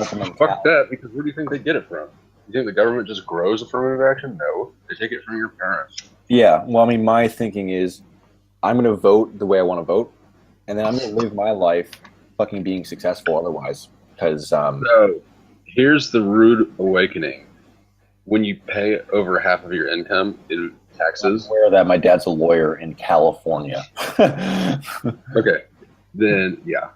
Fuck that, because where do you think they get it from? You think the government just grows affirmative action? No. They take it from your parents. Yeah, well, I mean, my thinking is I'm going to vote the way I want to vote, and then I'm going to live my life fucking being successful otherwise. Because, So, here's the rude awakening. When you pay over half of your income in taxes... I'm aware that my dad's a lawyer in California. Okay, then, yeah.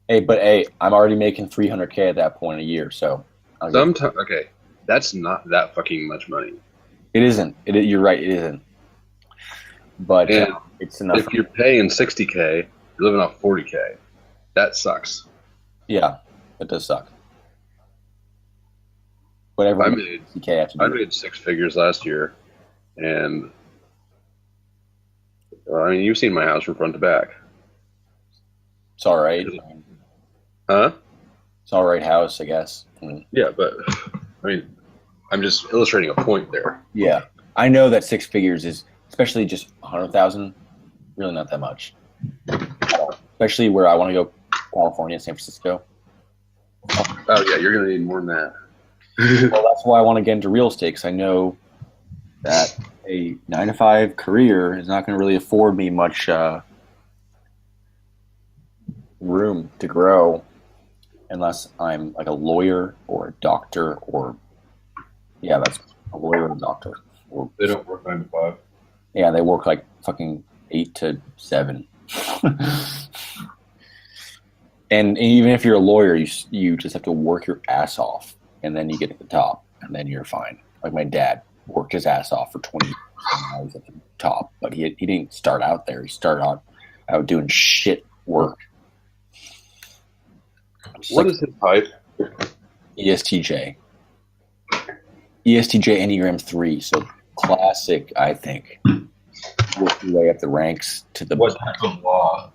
Hey, I'm already making $300K at that point a year, so... Okay, that's not that fucking much money. It isn't. You're right, it isn't. But it's enough. If you're paying $60K, you're living off $40K. That sucks. Yeah, it does suck. Whatever. I made six figures last year, and I mean, you've seen my house from front to back. It's all right. Huh? It's all right house, I guess. Yeah, but I mean, I'm just illustrating a point there. Yeah, I know that six figures is, especially just 100,000, really not that much. Especially where I want to go, California, San Francisco. Oh yeah, you're gonna need more than that. Well, that's why I want to get into real estate, because I know that a 9-to-5 career is not going to really afford me much room to grow unless I'm like a lawyer or a doctor or, yeah, that's a lawyer and a doctor. They don't work 9 to 5. Yeah, they work like fucking 8 to 7. And even if you're a lawyer, you just have to work your ass off, and then you get to the top, and then you're fine. Like my dad worked his ass off for 20 years, and now he's at the top. But he didn't start out there. He started out doing shit work. What is his type? ESTJ. ESTJ Enneagram 3. So classic, I think. Work your way up the ranks to the... What type of law?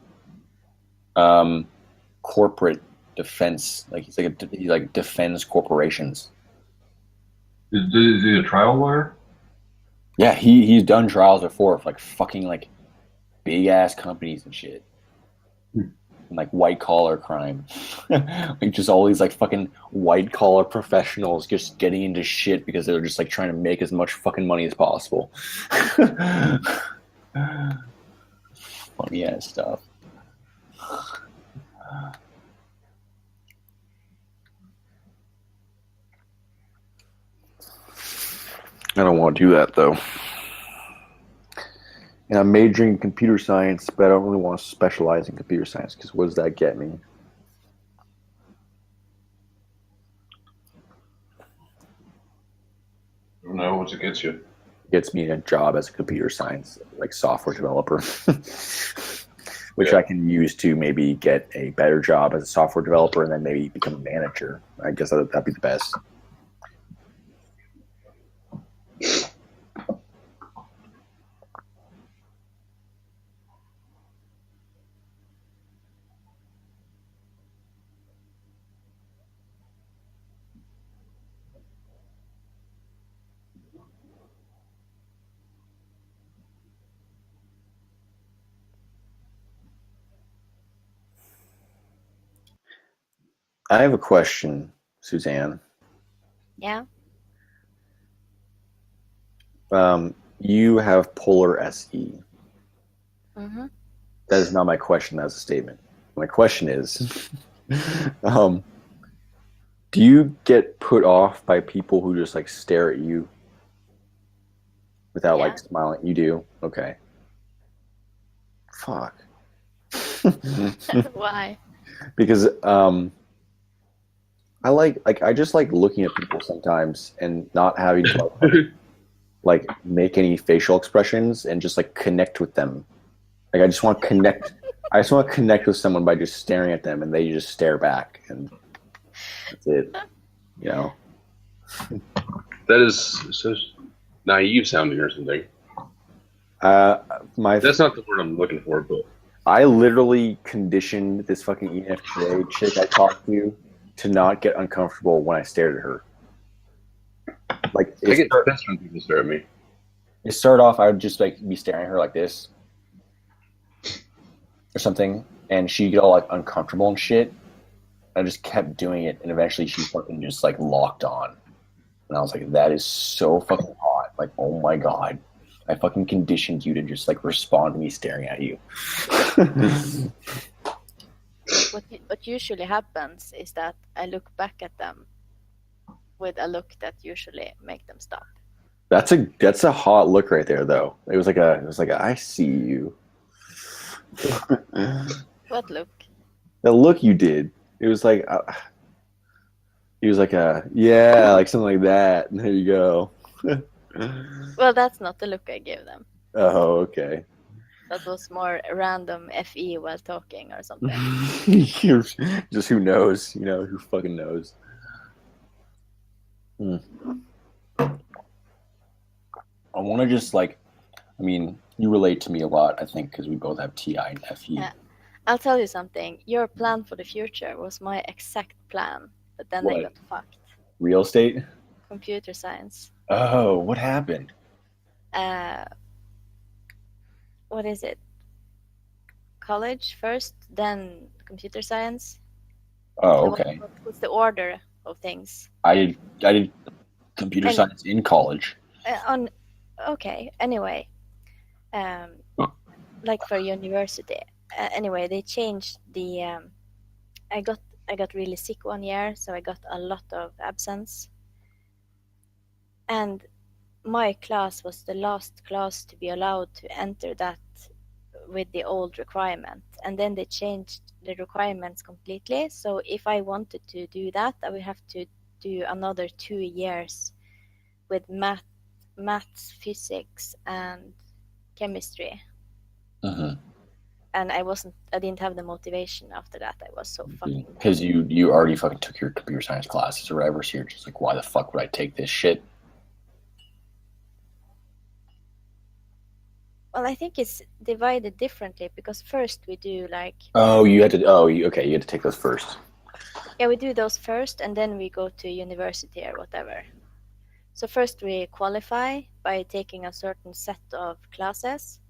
Corporate defense. Like he defends corporations. Is he a trial lawyer? Yeah, he's done trials before for like fucking like big ass companies and shit. And like white collar crime. Like just all these like fucking white collar professionals just getting into shit because they're just like trying to make as much fucking money as possible. Funny ass stuff. I don't want to do that though. And I'm majoring in computer science, but I don't really want to specialize in computer science because what does that get me? I don't know. What's it gets you? It gets me a job as a computer science, like software developer, which I can use to maybe get a better job as a software developer and then maybe become a manager. I guess that'd be the best. I have a question, Suzanne. Yeah. You have Polar SE. Mm-hmm. That is not my question. That's a statement. My question is, do you get put off by people who just like stare at you without like smiling? You do? Okay. Fuck. Why? Because I just like looking at people sometimes and not having to like make any facial expressions and just like connect with them. Like I just want to connect. I just want to connect with someone by just staring at them and they just stare back and that's it. You know. That is so naive sounding or something. That's not the word I'm looking for, but I literally conditioned this fucking ENFJ chick I talked to not get uncomfortable when I stared at her. Like I get pissed when people stare at me. It started off, I would just like be staring at her like this or something, and she'd get all like uncomfortable and shit. I just kept doing it, and eventually she fucking just like locked on. And I was like, that is so fucking hot. Like, oh my god. I fucking conditioned you to just like respond to me staring at you. What usually happens is that I look back at them with a look that usually make them stop. That's a hot look right there, though. It was like a I see you. What look? The look you did. It was like he was like yeah, like something like that. And there you go. Well, that's not the look I gave them. Oh, okay. That was more random FE while talking or something. Just who knows? Who fucking knows? I want to just you relate to me a lot, I think, because we both have TI and FE. Yeah. I'll tell you something. Your plan for the future was my exact plan, but then I What? got fucked. Real estate? Computer science. Oh, what happened? What is it? College first, then computer science. Oh, okay. What's the order of things? I did computer science in college. Okay. Anyway, like for university. Anyway, they changed the. I got really sick one year, so I got a lot of absence. And my class was the last class to be allowed to enter that with the old requirement. And then they changed the requirements completely. So if I wanted to do that, I would have to do another 2 years with maths, physics, and chemistry. Mm-hmm. And I didn't have the motivation after that. I was so fucking... Because you already fucking took your computer science classes or whatever, so you're just like, why the fuck would I take this shit? Well, I think it's divided differently because first we do like... You had to take those first. Yeah, we do those first and then we go to university or whatever. So first we qualify by taking a certain set of classes.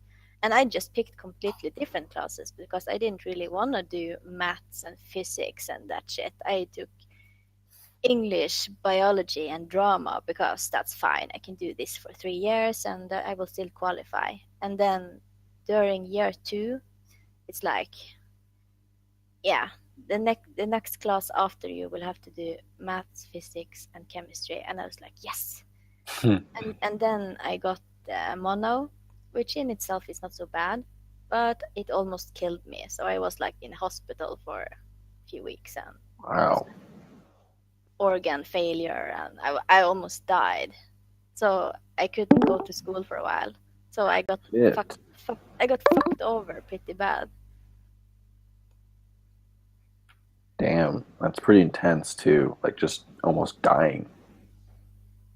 And I just picked completely different classes because I didn't really want to do maths and physics and that shit. I took English, biology, and drama because that's fine. I can do this for 3 years and I will still qualify. And then during year 2, it's like, yeah, the next class after you will have to do maths, physics, and chemistry. And I was like, yes. and then I got mono, which in itself is not so bad, but it almost killed me. So I was like in hospital for a few weeks and wow, organ failure, and I almost died. So I couldn't go to school for a while. So I got fucked over pretty bad. Damn, that's pretty intense too. Like just almost dying.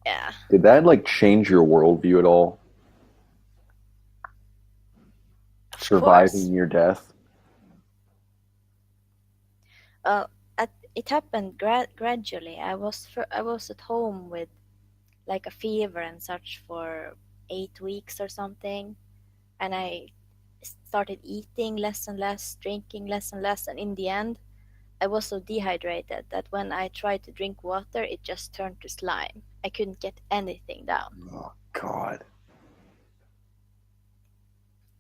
Yeah. Did that like change your worldview at all? Surviving your death? It happened gradually. I was at home with like a fever and such for 8 weeks or something, and I started eating less and less, drinking less and less, and in the end I was so dehydrated that when I tried to drink water it just turned to slime. I couldn't get anything down. Oh god.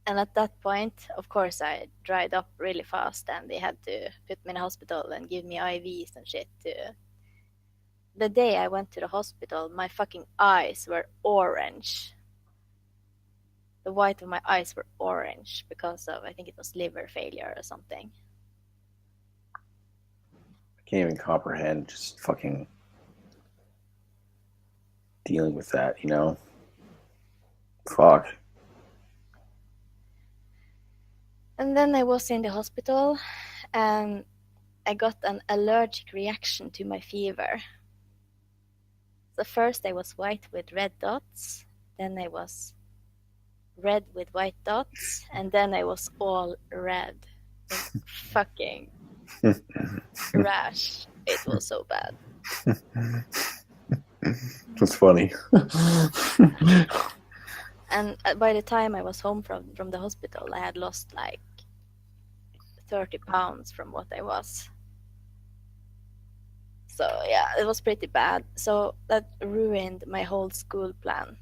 And at that point, of course, I dried up really fast and they had to put me in a hospital and give me IVs and shit. The day I went to the hospital, my fucking eyes were orange. The white of my eyes were orange because of, I think it was liver failure or something. I can't even comprehend just fucking dealing with that, Fuck. And then I was in the hospital and I got an allergic reaction to my fever. So first I was white with red dots, then I was red with white dots, and then I was all red. Fucking rash. It was so bad. That's funny. And by the time I was home from the hospital, I had lost like 30 pounds from what I was. So yeah, it was pretty bad. So that ruined my whole school plan.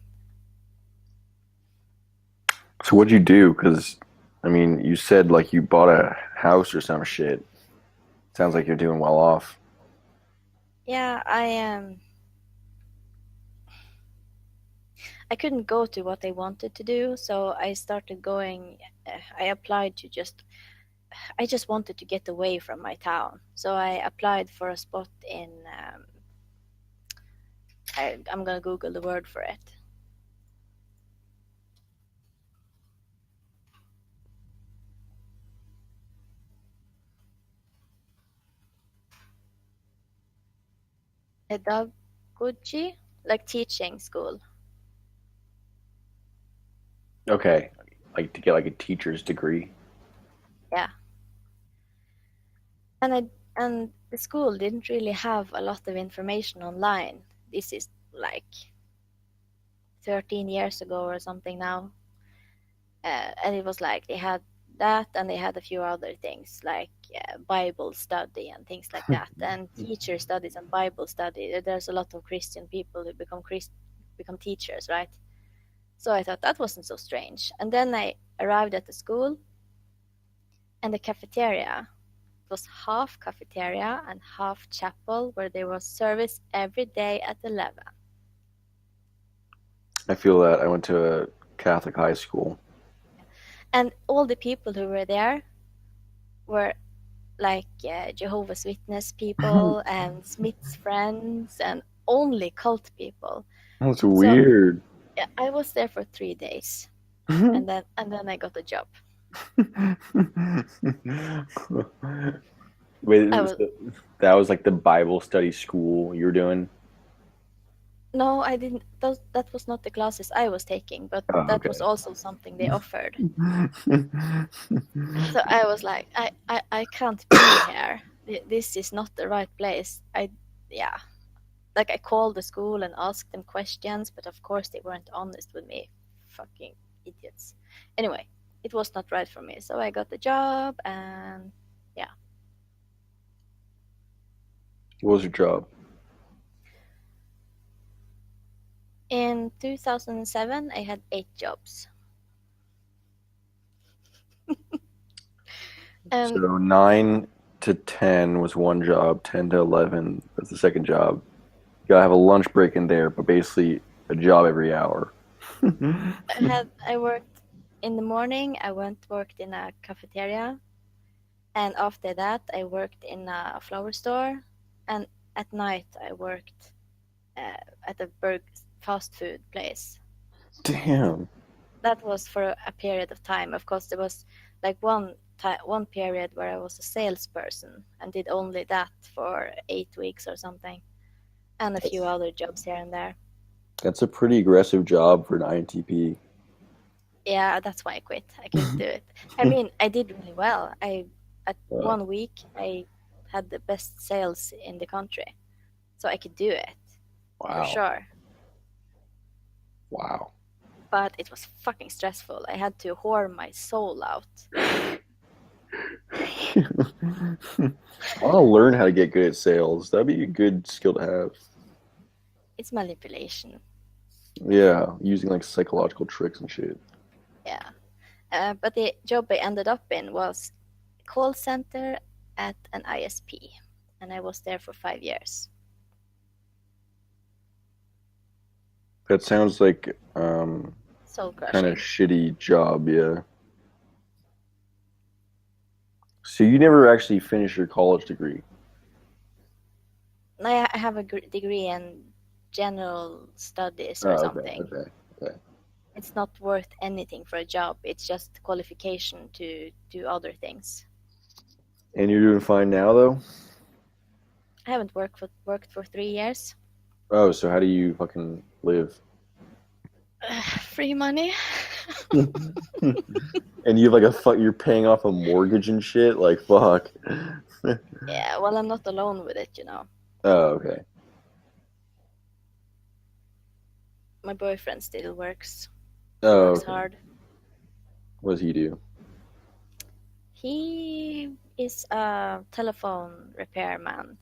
So what'd you do? Because, I mean, you said like you bought a house or some shit. Sounds like you're doing well off. Yeah, I couldn't go to what I wanted to do, so I started going. I applied to I just wanted to get away from my town. So I applied for a spot in. I'm gonna Google the word for it. Pedagogy, like teaching school. Okay. Like to get like a teacher's degree. Yeah, and the school didn't really have a lot of information online. This is like 13 years ago or something now. And it was like they had that and they had a few other things like Bible study and things like that. And teacher studies and Bible study, there's a lot of Christian people who become teachers, right? So I thought that wasn't so strange. And then I arrived at the school, and the cafeteria was half cafeteria and half chapel, where there was service every day at 11. I feel that. I went to a Catholic high school. And all the people who were there were like Jehovah's Witness people and Smith's friends and only cult people. That's So weird. yeah, I was there for 3 days, and then I got a job. Wait, I was that was like the Bible study school you were doing? No, I didn't. That was not the classes I was taking, but Oh, that okay. was also something they offered. So I was like, I can't be here. This is not the right place. Yeah. Like I called the school and asked them questions, but of course they weren't honest with me. Fucking idiots. Anyway, it was not right for me. So I got the job, and yeah. What was your job? In 2007, I had 8 jobs. And So 9 to 10 was one job, 10 to 11 was the second job. You gotta have a lunch break in there, but basically a job every hour. I worked in the morning. I worked in a cafeteria, and after that, I worked in a flower store, and at night, I worked at a fast food place. Damn. That was for a period of time. Of course, there was like one period where I was a salesperson and did only that for 8 weeks or something, and a few other jobs here and there. That's a pretty aggressive job for an INTP. Yeah, that's why I quit. I couldn't do it. I mean, I did really well. At 1 week I had the best sales in the country, so I could do it for Wow. sure. Wow. But it was fucking stressful. I had to whore my soul out. I want to learn how to get good at sales. That'd be a good skill to have. It's manipulation. Yeah, using like psychological tricks and shit. Yeah. But the job I ended up in was call center at an ISP, and I was there for 5 years. That sounds like Soul kind crushing. of shitty job, yeah. So you never actually finished your college degree? I have a degree in general studies or Oh, something. okay. It's not worth anything for a job. It's just qualification to do other things. And you're doing fine now, though? I haven't worked for 3 years. Oh, so how do you fucking live? Free money. And you have like you're paying off a mortgage and shit? Like, fuck. Yeah, well, I'm not alone with it, Oh, okay. My boyfriend still works. Oh, Works okay. hard. What does he do? He is a telephone repairman